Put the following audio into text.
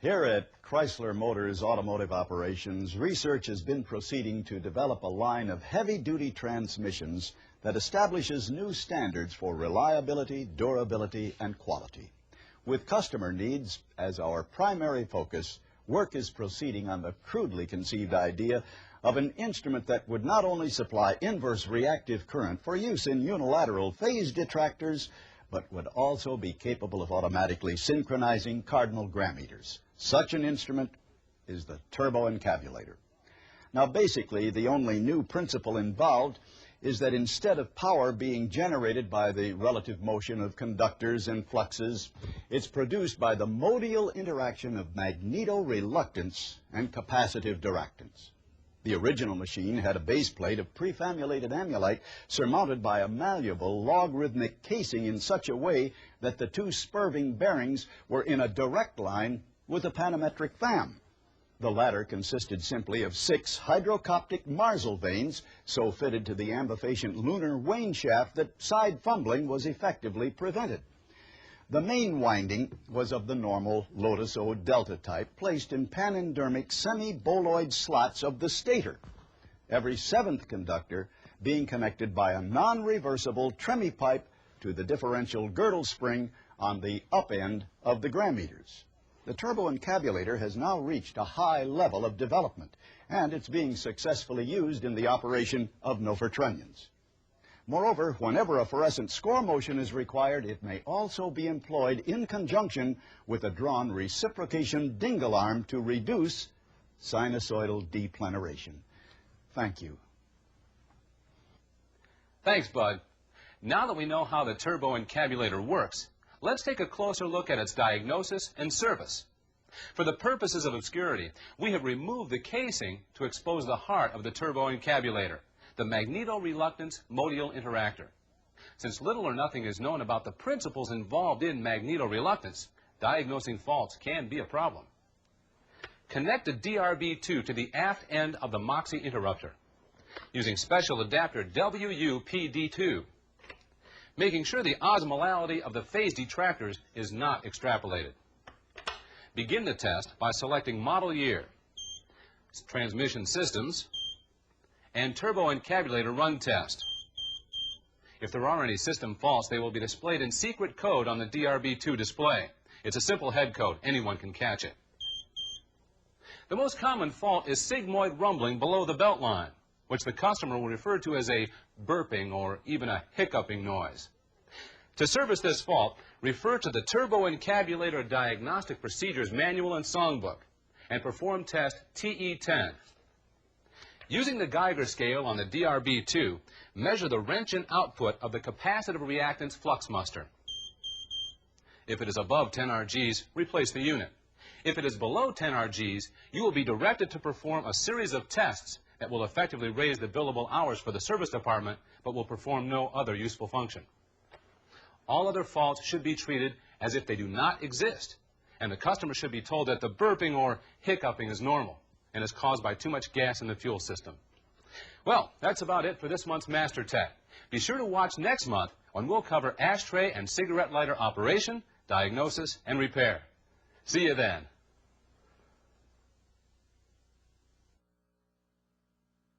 Here at Chrysler Motors Automotive Operations, research has been proceeding to develop a line of heavy-duty transmissions that establishes new standards for reliability, durability, and quality. With customer needs as our primary focus, work is proceeding on the crudely conceived idea of an instrument that would not only supply inverse reactive current for use in unilateral phase detractors, but would also be capable of automatically synchronizing cardinal gram meters. Such an instrument is the Turbo Encabulator. Now, basically, the only new principle involved is that instead of power being generated by the relative motion of conductors and fluxes, it's produced by the modial interaction of magneto-reluctance and capacitive duractance. The original machine had a base plate of prefamulated amulite surmounted by a malleable logarithmic casing in such a way that the two spurving bearings were in a direct line with a panometric fam. The latter consisted simply of 6 hydrocoptic marsal vanes so fitted to the ambifacient lunar wane shaft that side fumbling was effectively prevented. The main winding was of the normal Lotus O delta type, placed in panendermic semi-boloid slots of the stator, every 7th conductor being connected by a non-reversible tremie pipe to the differential girdle spring on the up end of the gram meters. The Turbo Encabulator has now reached a high level of development, and it's being successfully used in the operation of Nofertronians. Moreover, whenever a fluorescent score motion is required, it may also be employed in conjunction with a drawn reciprocation dingle arm to reduce sinusoidal depleneration. Thank you. Thanks, Bud. Now that we know how the Turbo Encabulator works, let's take a closer look at its diagnosis and service. For the purposes of obscurity, we have removed the casing to expose the heart of the Turbo Encabulator, the magneto-reluctance modial interactor. Since little or nothing is known about the principles involved in magneto-reluctance, diagnosing faults can be a problem. Connect the DRB2 to the aft end of the MOXIE interrupter using special adapter WUPD2, making sure the osmolality of the phase detractors is not extrapolated. Begin the test by selecting model year, transmission systems, and Turbo Encabulator run test. If there are any system faults, they will be displayed in secret code on the DRB2 display. It's a simple head code. Anyone can catch it. The most common fault is sigmoid rumbling below the belt line, which the customer will refer to as a burping or even a hiccuping noise. To service this fault, refer to the Turbo Encabulator Diagnostic Procedures Manual and Songbook and perform test TE10. Using the Geiger scale on the DRB2, measure the wrench-in output of the capacitive reactance flux muster. If it is above 10 RGs, replace the unit. If it is below 10 RGs, you will be directed to perform a series of tests that will effectively raise the billable hours for the service department, but will perform no other useful function. All other faults should be treated as if they do not exist, and the customer should be told that the burping or hiccuping is normal and is caused by too much gas in the fuel system. Well, that's about it for this month's Master Tech. Be sure to watch next month when we'll cover ashtray and cigarette lighter operation, diagnosis, and repair. See you then.